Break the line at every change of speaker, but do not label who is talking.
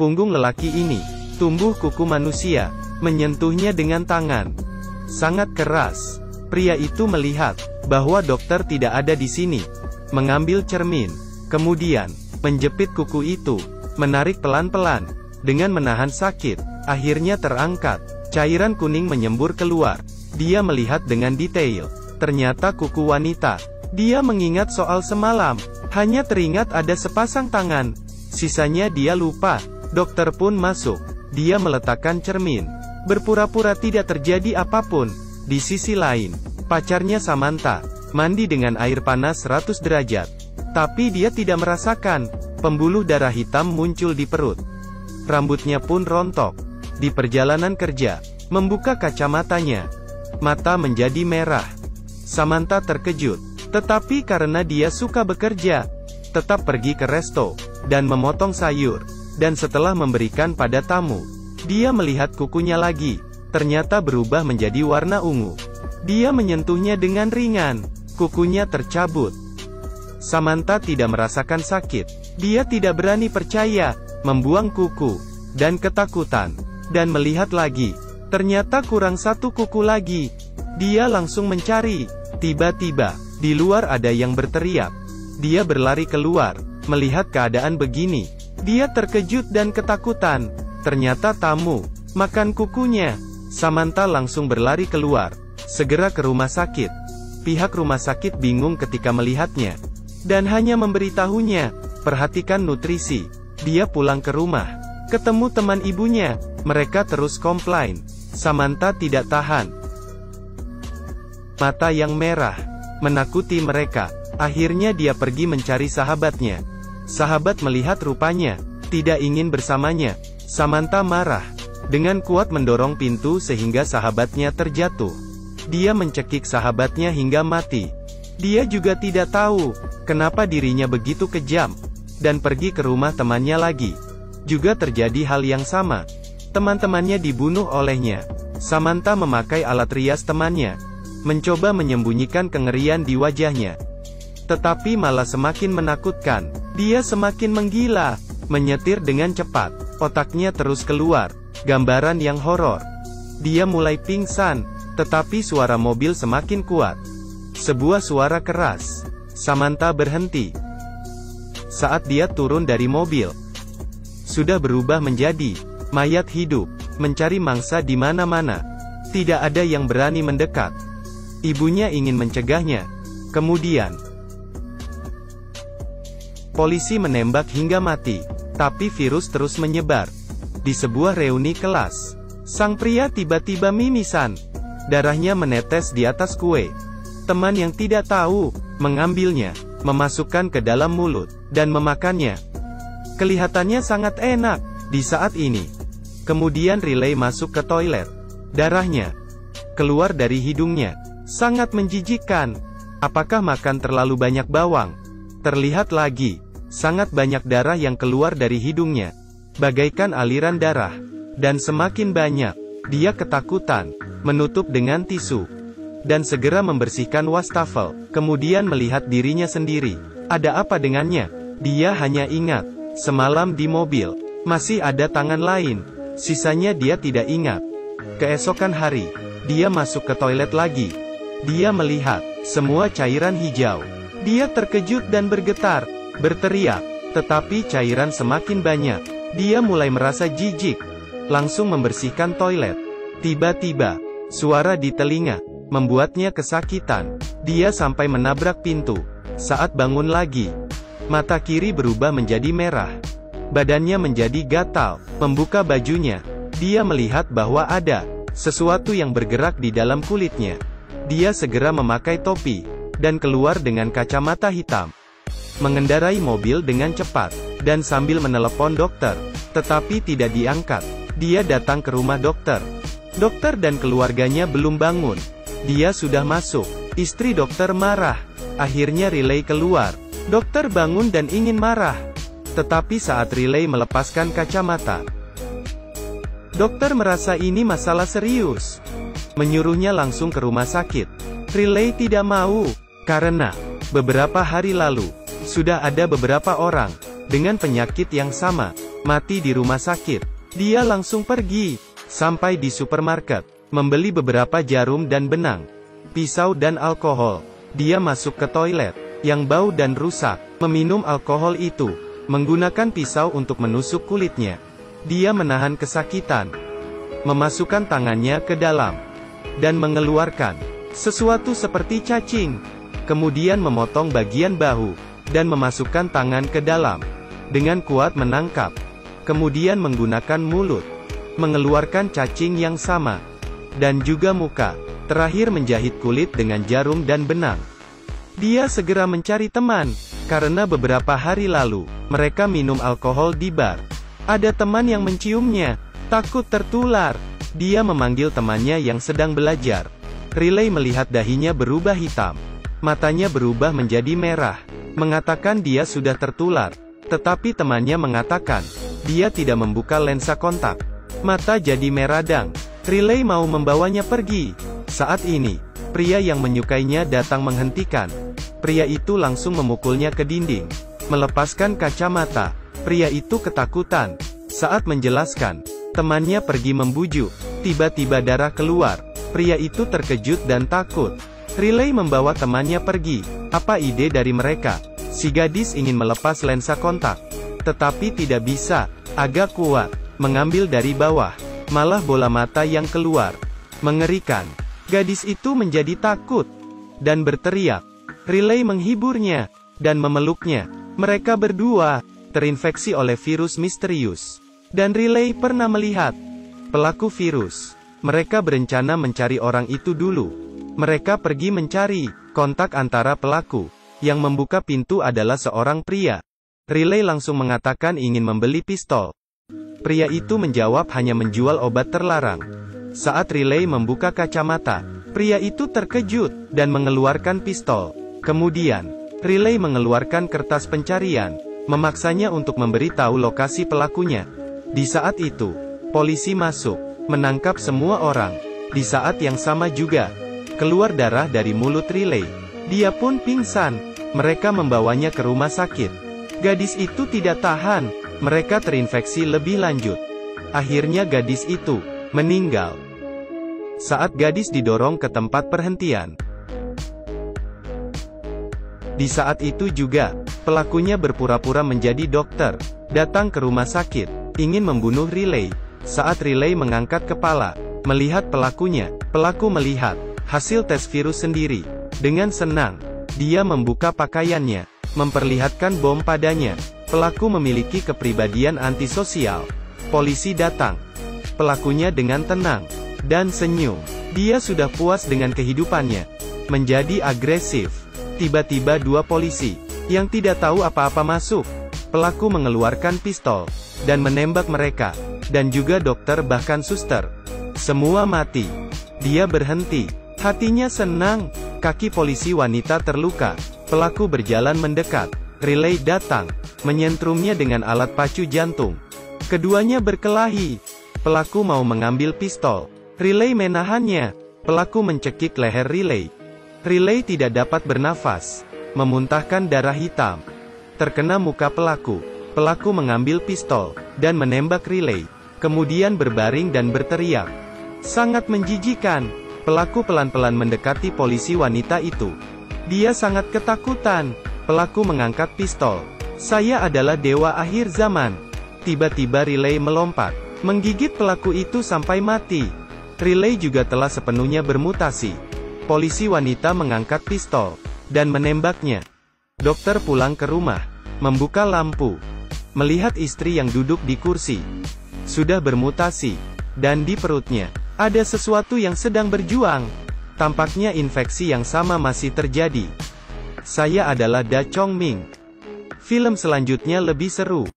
punggung lelaki ini tumbuh kuku manusia, menyentuhnya dengan tangan sangat keras. Pria itu melihat bahwa dokter tidak ada di sini, mengambil cermin, kemudian menjepit kuku itu, menarik pelan-pelan, dengan menahan sakit, akhirnya terangkat. Cairan kuning menyembur keluar. Dia melihat dengan detail. Ternyata kuku wanita. Dia mengingat soal semalam, hanya teringat ada sepasang tangan. Sisanya dia lupa. Dokter pun masuk. Dia meletakkan cermin, berpura-pura tidak terjadi apapun. Di sisi lain, pacarnya Samantha mandi dengan air panas 100 derajat. Tapi dia tidak merasakan. Pembuluh darah hitam muncul di perut. Rambutnya pun rontok. Di perjalanan kerja, membuka kacamatanya. Mata menjadi merah. Samantha terkejut. Tetapi karena dia suka bekerja, tetap pergi ke resto, dan memotong sayur. Dan setelah memberikan pada tamu, dia melihat kukunya lagi. Ternyata berubah menjadi warna ungu. Dia menyentuhnya dengan ringan. Kukunya tercabut. Samantha tidak merasakan sakit. Dia tidak berani percaya, membuang kuku, dan ketakutan. Dan melihat lagi. Ternyata kurang satu kuku lagi. Dia langsung mencari. Tiba-tiba, di luar ada yang berteriak. Dia berlari keluar. Melihat keadaan begini, dia terkejut dan ketakutan. Ternyata tamu makan kukunya. Samantha langsung berlari keluar, segera ke rumah sakit. Pihak rumah sakit bingung ketika melihatnya, dan hanya memberitahunya, perhatikan nutrisi. Dia pulang ke rumah, ketemu teman ibunya, mereka terus komplain. Samantha tidak tahan. Mata yang merah menakuti mereka. Akhirnya dia pergi mencari sahabatnya. Sahabat melihat rupanya tidak ingin bersamanya. Samantha marah. Dengan kuat mendorong pintu sehingga sahabatnya terjatuh. Dia mencekik sahabatnya hingga mati. Dia juga tidak tahu kenapa dirinya begitu kejam, dan pergi ke rumah temannya lagi. Juga terjadi hal yang sama. Teman-temannya dibunuh olehnya. Samantha memakai alat rias temannya, mencoba menyembunyikan kengerian di wajahnya. Tetapi malah semakin menakutkan. Dia semakin menggila, menyetir dengan cepat. Otaknya terus keluar gambaran yang horor. Dia mulai pingsan, tetapi suara mobil semakin kuat. Sebuah suara keras. Samantha berhenti. Saat dia turun dari mobil, sudah berubah menjadi mayat hidup, mencari mangsa di mana-mana. Tidak ada yang berani mendekat. Ibunya ingin mencegahnya. Kemudian, polisi menembak hingga mati, tapi virus terus menyebar. Di sebuah reuni kelas, sang pria tiba-tiba mimisan. Darahnya menetes di atas kue. Teman yang tidak tahu, mengambilnya, memasukkan ke dalam mulut, dan memakannya. Kelihatannya sangat enak, di saat ini. Kemudian Riley masuk ke toilet. Darahnya keluar dari hidungnya. Sangat menjijikkan. Apakah makan terlalu banyak bawang? Terlihat lagi, sangat banyak darah yang keluar dari hidungnya. Bagaikan aliran darah. Dan semakin banyak. Dia ketakutan, menutup dengan tisu, dan segera membersihkan wastafel. Kemudian melihat dirinya sendiri. Ada apa dengannya? Dia hanya ingat, semalam di mobil, masih ada tangan lain. Sisanya dia tidak ingat. Keesokan hari, dia masuk ke toilet lagi. Dia melihat, semua cairan hijau. Dia terkejut dan bergetar, berteriak. Tetapi cairan semakin banyak. Dia mulai merasa jijik. Langsung membersihkan toilet. Tiba-tiba, suara di telinga membuatnya kesakitan. Dia sampai menabrak pintu. Saat bangun lagi, mata kiri berubah menjadi merah. Badannya menjadi gatal. Membuka bajunya, dia melihat bahwa ada sesuatu yang bergerak di dalam kulitnya. Dia segera memakai topi dan keluar dengan kacamata hitam. Mengendarai mobil dengan cepat dan sambil menelepon dokter, tetapi tidak diangkat. Dia datang ke rumah dokter. Dokter dan keluarganya belum bangun. Dia sudah masuk. Istri dokter marah. Akhirnya Riley keluar. Dokter bangun dan ingin marah. Tetapi saat Riley melepaskan kacamata, dokter merasa ini masalah serius. Menyuruhnya langsung ke rumah sakit. Riley tidak mau, karena beberapa hari lalu sudah ada beberapa orang dengan penyakit yang sama. mati di rumah sakit. Dia langsung pergi, sampai di supermarket, membeli beberapa jarum dan benang, pisau dan alkohol. Dia masuk ke toilet, yang bau dan rusak, meminum alkohol itu, menggunakan pisau untuk menusuk kulitnya. Dia menahan kesakitan, memasukkan tangannya ke dalam, dan mengeluarkan sesuatu seperti cacing. Kemudian memotong bagian bahu, dan memasukkan tangan ke dalam, dengan kuat menangkap. Kemudian menggunakan mulut, mengeluarkan cacing yang sama, dan juga muka. Terakhir menjahit kulit dengan jarum dan benang. Dia segera mencari teman, karena beberapa hari lalu, mereka minum alkohol di bar. Ada teman yang menciumnya, takut tertular. Dia memanggil temannya yang sedang belajar. Riley melihat dahinya berubah hitam. Matanya berubah menjadi merah, mengatakan dia sudah tertular. Tetapi temannya mengatakan, dia tidak membuka lensa kontak. Mata jadi meradang. Riley mau membawanya pergi. Saat ini, pria yang menyukainya datang menghentikan. Pria itu langsung memukulnya ke dinding, melepaskan kacamata. Pria itu ketakutan. Saat menjelaskan, temannya pergi membujuk. Tiba-tiba darah keluar. Pria itu terkejut dan takut. Riley membawa temannya pergi. Apa ide dari mereka? Si gadis ingin melepas lensa kontak, tetapi tidak bisa. Agak kuat, mengambil dari bawah. Malah bola mata yang keluar. Mengerikan. Gadis itu menjadi takut, dan berteriak. Riley menghiburnya, dan memeluknya. Mereka berdua terinfeksi oleh virus misterius. Dan Riley pernah melihat pelaku virus. Mereka berencana mencari orang itu dulu. Mereka pergi mencari kontak antara pelaku. Yang membuka pintu adalah seorang pria. Riley langsung mengatakan ingin membeli pistol. Pria itu menjawab hanya menjual obat terlarang. Saat Riley membuka kacamata, pria itu terkejut, dan mengeluarkan pistol. Kemudian, Riley mengeluarkan kertas pencarian, memaksanya untuk memberitahu lokasi pelakunya. Di saat itu, polisi masuk, menangkap semua orang. Di saat yang sama juga, keluar darah dari mulut Riley. Dia pun pingsan. Mereka membawanya ke rumah sakit. Gadis itu tidak tahan. Mereka terinfeksi lebih lanjut. Akhirnya gadis itu meninggal. Saat gadis didorong ke tempat perhentian. Di saat itu juga, pelakunya berpura-pura menjadi dokter, datang ke rumah sakit, ingin membunuh Riley. Saat Riley mengangkat kepala, melihat pelakunya, pelaku melihat hasil tes virus sendiri. Dengan senang, dia membuka pakaiannya, memperlihatkan bom padanya. Pelaku memiliki kepribadian antisosial. Polisi datang. Pelakunya dengan tenang dan senyum. Dia sudah puas dengan kehidupannya. Menjadi agresif. Tiba-tiba dua polisi yang tidak tahu apa-apa masuk. Pelaku mengeluarkan pistol dan menembak mereka, dan juga dokter bahkan suster. Semua mati. Dia berhenti. Hatinya senang. Kaki polisi wanita terluka. Pelaku berjalan mendekat. Riley datang, menyentrumnya dengan alat pacu jantung. Keduanya berkelahi. Pelaku mau mengambil pistol. Riley menahannya. Pelaku mencekik leher Riley. Riley tidak dapat bernafas, memuntahkan darah hitam. Terkena muka pelaku. Pelaku mengambil pistol, dan menembak Riley. Kemudian berbaring dan berteriak. Sangat menjijikan. Pelaku pelan-pelan mendekati polisi wanita itu. Dia sangat ketakutan. Pelaku mengangkat pistol. Saya adalah dewa akhir zaman. Tiba-tiba Riley melompat, menggigit pelaku itu sampai mati. Riley juga telah sepenuhnya bermutasi. Polisi wanita mengangkat pistol, dan menembaknya. Dokter pulang ke rumah, membuka lampu. Melihat istri yang duduk di kursi. Sudah bermutasi. Dan di perutnya, ada sesuatu yang sedang berjuang. Tampaknya infeksi yang sama masih terjadi. Saya adalah Da Chong Ming. Film selanjutnya lebih seru.